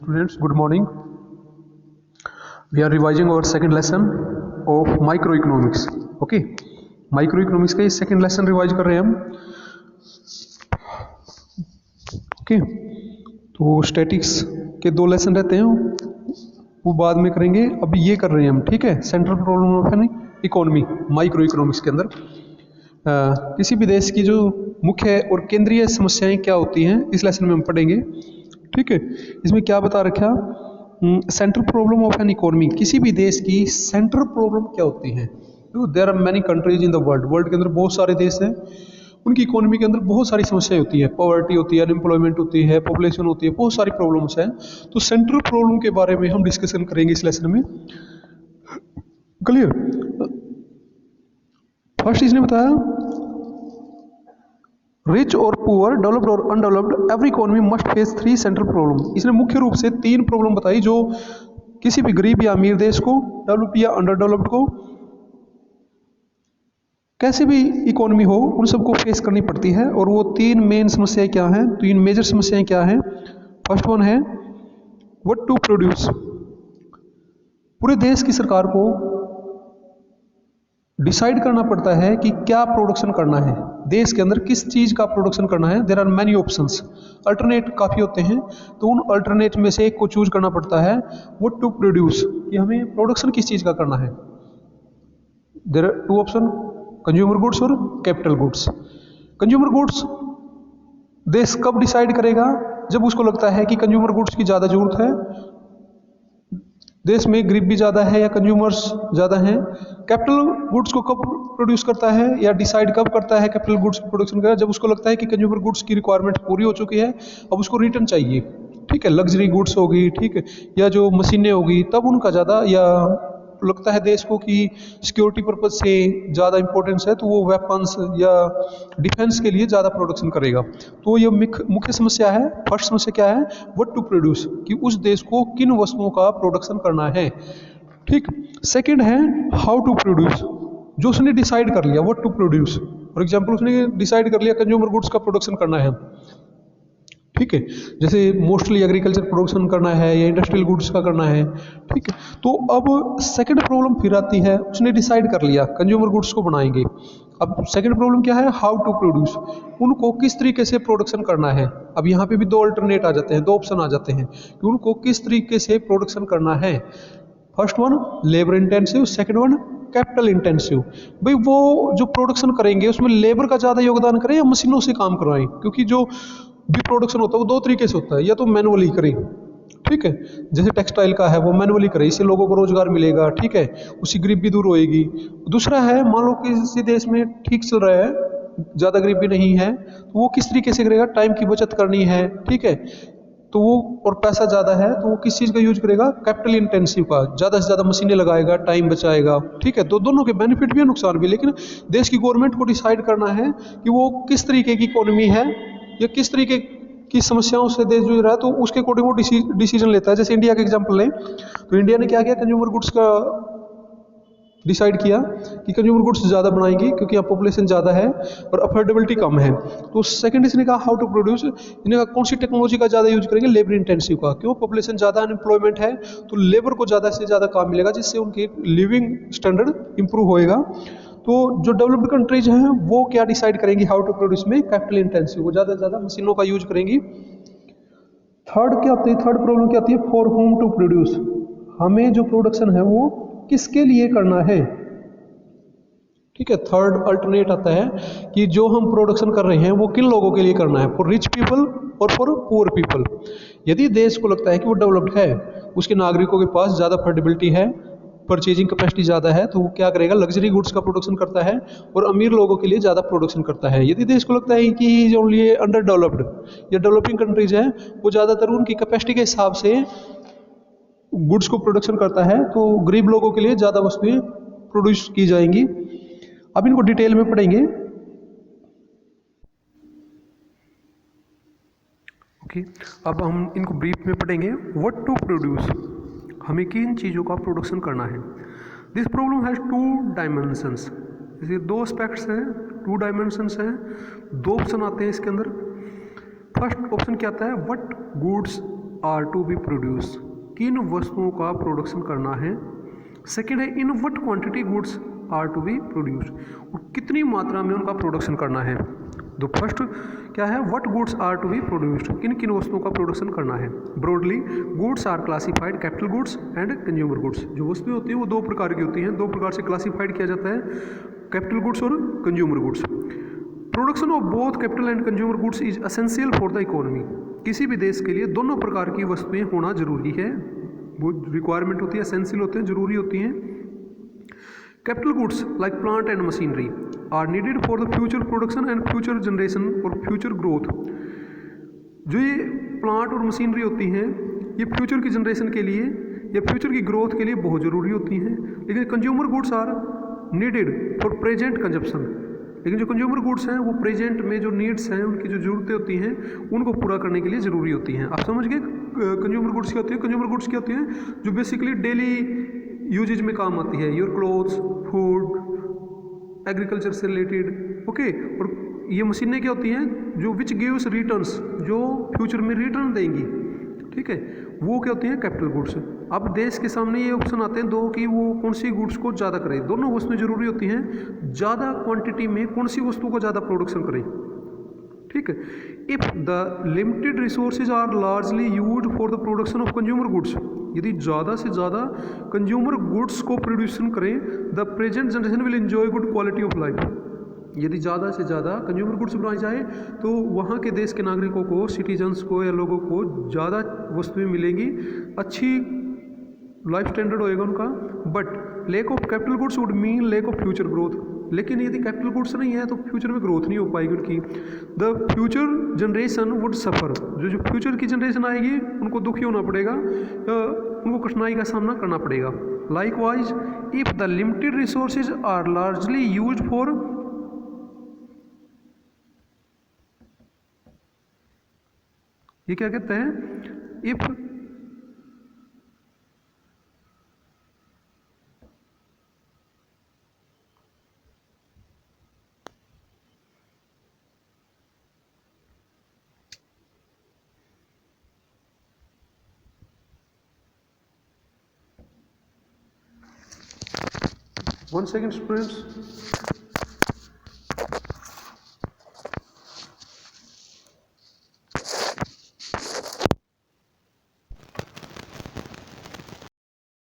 Students, good morning. We are revising our second lesson of microeconomics. Okay, microeconomics का ये second lesson revise कर रहे हैं हम. Okay, तो statics के 2 lesson रहते हैं, वो बाद में करेंगे. अभी ये कर रहे हैं हम, ठीक है. Central problem of an economy micro economics के अंदर किसी भी देश की जो मुख्य और केंद्रीय समस्याएं क्या होती हैं इस लेसन में हम पढ़ेंगे, ठीक है. इसमें क्या बता रखा, central problem of an economy, किसी भी देश की सेंट्रल प्रॉब्लम क्या होती हैं. There are many countries in the world के अंदर बहुत सारे देश हैं, उनकी इकोनॉमी के अंदर बहुत सारी समस्याएं होती हैं. पॉवर्टी होती है, अनएम्प्लॉयमेंट होती है, पॉपुलेशन होती है, बहुत सारी प्रॉब्लम्स हैं. तो सेंट्रल प्रॉब्लम के बारे में हम डिस्कशन करेंगे इस लेसन में. क्लियर. फर्स्ट इसने बताया रिच और पुअर, डेवलप्ड और undeveloped, every economy must face 3 central problem. इसने मुख्य रूप से 3 प्रॉब्लम बताई जो किसी भी गरीब या अमीर देश को, डेवलप या अंडर डेवलप्ड को, कैसे भी इकोनॉमी हो, उन सबको फेस करनी पड़ती है. और वो 3 मेन समस्याएं क्या हैं, 3 मेजर समस्याएं क्या हैं. फर्स्ट वन है व्हाट टू प्रोड्यूस. पूरे देश की सरकार को डिसाइड करना पड़ता है कि क्या प्रोडक्शन करना है, देश के अंदर किस चीज़ का प्रोडक्शन करना है. There are many options, alternate काफ़ी होते हैं, तो उन अल्टरनेट में से एक को चूज करना पड़ता है. व्हाट टू प्रोड्यूस, कि हमें प्रोडक्शन किस चीज़ का करना है. There are 2 option, consumer goods और कैपिटल गुड्स. कंज्यूमर गुड्स देश कब डिसाइड करेगा, जब उसको लगता है कि कंज्यूमर गुड्स की ज़्यादा जरूरत है, देश में गरीबी ज़्यादा है या कंज्यूमर्स ज़्यादा हैं. कैपिटल गुड्स को कब प्रोड्यूस करता है या डिसाइड कब करता है कैपिटल गुड्स की प्रोडक्शन का, जब उसको लगता है कि कंज्यूमर गुड्स की रिक्वायरमेंट पूरी हो चुकी है, अब उसको रिटर्न चाहिए, ठीक है. लग्जरी गुड्स होगी, ठीक है, या जो मशीनें होगी, तब उनका ज़्यादा, या लगता है देश को कि सिक्योरिटी पर्पज से ज़्यादा इंपॉर्टेंस है, तो वो वेपन्स या डिफेंस के लिए ज़्यादा प्रोडक्शन करेगा. तो ये मुख्य समस्या है. फर्स्ट समस्या क्या है, व्हाट टू प्रोड्यूस, कि उस देश को किन वस्तुओं का प्रोडक्शन करना है, ठीक. सेकंड है हाउ टू प्रोड्यूस, जो उसने डिसाइड कर लिया, what to produce. For example उसने डिसाइड कर लिया कंज्यूमर गुड्स का प्रोडक्शन करना है, ठीक है, जैसे मोस्टली एग्रीकल्चर प्रोडक्शन करना है या इंडस्ट्रियल गुड्स का करना है, ठीक है. तो अब सेकंड प्रॉब्लम फिर आती है, उसने डिसाइड कर लिया कंज्यूमर गुड्स को बनाएंगे. अब सेकंड प्रॉब्लम क्या है, हाउ टू प्रोड्यूस, उनको किस तरीके से प्रोडक्शन करना है. अब यहाँ पे भी 2 अल्टरनेट आ जाते हैं, 2 ऑप्शन आ जाते हैं कि उनको किस तरीके से प्रोडक्शन करना है. First one labour intensive, second one capital intensive. भाई वो जो प्रोडक्शन करेंगे उसमें लेबर का ज़्यादा योगदान करें या मशीनों से काम करवाएं, क्योंकि जो भी प्रोडक्शन होता है वो 2 तरीके से होता है, या तो मैनुअली करें, ठीक है, जैसे टेक्सटाइल का है वो मैनुअली करें, इससे लोगों को रोजगार मिलेगा, ठीक है, उसकी गरीबी दूर होएगी. दूसरा है मान लो किसी देश में ठीक चल रहा है, ज़्यादा गरीबी नहीं है, तो वो किस तरीके से करेगा, टाइम की बचत करनी है, ठीक है, तो वो, और पैसा ज़्यादा है तो वो किस चीज़ का यूज करेगा, कैपिटल इंटेंसिव का, ज़्यादा से ज़्यादा मशीनें लगाएगा, टाइम बचाएगा, ठीक है. तो दोनों के बेनिफिट भी है, नुकसान भी. लेकिन देश की गवर्नमेंट को डिसाइड करना है कि वो किस तरीके की इकोनॉमी है या किस तरीके की समस्याओं से देश जूझ रहा है, तो उसके अकॉर्डिंग वो डिसीजन लेता है. जैसे इंडिया का एग्जांपल लें, तो इंडिया ने क्या किया, कंज्यूमर गुड्स का डिसाइड किया कि कंज्यूमर गुड्स ज़्यादा बनाएंगी क्योंकि यहाँ पॉपुलेशन ज़्यादा है और अफोर्डेबिलिटी कम है. तो सेकंड इसने कहा हाउ टू प्रोड्यूस, इन्होंने कहा कौन सी टेक्नोलॉजी का ज़्यादा यूज करेंगे, लेबर इंटेंसिव का. क्यों, पॉपुलेशन ज़्यादा, अनएम्प्लॉयमेंट है, तो लेबर को ज़्यादा से ज़्यादा काम मिलेगा, जिससे उनकी लिविंग स्टैंडर्ड इंप्रूव होएगा. तो जो डेवलप्ड कंट्रीज हैं वो क्या डिसाइड करेंगी हाउ टू प्रोड्यूस में, कैपिटल इंटेंसिव, वो ज़्यादा से ज़्यादा मशीनों का यूज करेंगी. थर्ड क्या होती है, थर्ड प्रॉब्लम क्या आती है, फॉर होम टू प्रोड्यूस, हमें जो प्रोडक्शन है वो किसके लिए करना है, ठीक है. थर्ड अल्टरनेट आता है कि जो हम प्रोडक्शन कर रहे हैं वो किन लोगों के लिए करना है, फॉर रिच पीपल और फॉर पुअर पीपल. यदि देश को लगता है कि वो डेवलप्ड है, उसके नागरिकों के पास ज़्यादा अफोर्डेबिलिटी है, परचेजिंग कैपेसिटी ज़्यादा है, तो वो क्या करेगा, लग्जरी गुड्स का प्रोडक्शन करता है और अमीर लोगों के लिए ज़्यादा प्रोडक्शन करता है. यदि देश को लगता है कि ओनली अंडर डेवलप्ड या डेवलपिंग कंट्रीज हैं, वो ज़्यादातर उनकी कैपेसिटी के हिसाब से गुड्स को प्रोडक्शन करता है, तो गरीब लोगों के लिए ज़्यादा वस्तुएं प्रोड्यूस की जाएंगी. अब इनको डिटेल में पढ़ेंगे. ओके, अब हम इनको ब्रीफ में पढ़ेंगे. व्हाट टू प्रोड्यूस, हमें किन चीज़ों का प्रोडक्शन करना है. दिस प्रॉब्लम हैज़ 2 डायमेंशंस, इसके 2 एस्पेक्ट्स हैं, 2 डायमेंशंस हैं, 2 ऑप्शन आते हैं इसके अंदर. फर्स्ट ऑप्शन क्या आता है, what goods are to be produce, किन वस्तुओं का प्रोडक्शन करना है। सेकेंड है in what quantity goods are to be produced, और कितनी मात्रा में उनका प्रोडक्शन करना है। तो फर्स्ट क्या है, what goods are to be produced, किन किन वस्तुओं का प्रोडक्शन करना है। Broadly goods are classified capital goods and consumer goods, जो वस्तुएं होती हैं वो दो प्रकार की होती हैं, दो प्रकार से क्लासिफाइड किया जाता है, कैपिटल गुड्स और consumer goods. Production of both capital and consumer goods is essential for the economy, किसी भी देश के लिए दोनों प्रकार की वस्तुएं होना जरूरी है, वो रिक्वायरमेंट होती है, एसेंशियल होते हैं, जरूरी होती हैं। Capital goods like plant and machinery are needed for the future production and future generation और फ्यूचर ग्रोथ। जो ये प्लांट और मशीनरी होती हैं ये फ्यूचर की जनरेशन के लिए या फ्यूचर की ग्रोथ के लिए बहुत ज़रूरी होती हैं, लेकिन consumer goods are needed for present consumption, लेकिन जो कंज्यूमर गुड्स हैं वो प्रेजेंट में जो नीड्स हैं, उनकी जो ज़रूरतें होती हैं उनको पूरा करने के लिए ज़रूरी होती हैं। आप समझ गए कंज्यूमर गुड्स क्या होती है। कंज्यूमर गुड्स क्या होती हैं, जो बेसिकली डेली यूजेज में काम आती है, योर क्लोथ्स, फूड, एग्रीकल्चर से रिलेटेड, ओके। और ये मशीनें क्या होती हैं, जो विच गिव्स रिटर्न्स, जो फ्यूचर में रिटर्न देंगी, ठीक है, वो क्या होती हैं, कैपिटल गुड्स। अब देश के सामने ये ऑप्शन आते हैं दो कि वो कौन सी गुड्स को ज़्यादा करें, दोनों वस्तुएं जरूरी होती हैं, ज़्यादा क्वांटिटी में कौन सी वस्तु को ज़्यादा प्रोडक्शन करें, ठीक है। If the limited resources are largely used for the production of consumer goods, यदि ज़्यादा से ज़्यादा कंज्यूमर गुड्स को प्रोड्यूशन करें, the present generation will enjoy good quality of life, यदि ज़्यादा से ज़्यादा कंज्यूमर गुड्स बनाई जाए तो वहाँ के देश के नागरिकों को, सिटीजन्स को या लोगों को ज़्यादा वस्तुएं मिलेंगी, अच्छी लाइफ स्टैंडर्ड होएगा उनका। But lack of capital goods would mean lack of future growth, लेकिन यदि कैपिटल गुड्स नहीं है तो फ्यूचर में ग्रोथ नहीं हो पाएगी उनकी। द फ्यूचर जनरेशन वुड सफ़र, जो फ्यूचर की जनरेशन आएगी उनको दुखी होना पड़ेगा, उनको कठिनाई का सामना करना पड़ेगा। Likewise if the limited resources are largely use for, ये क्या कहते हैं, इफ one second students।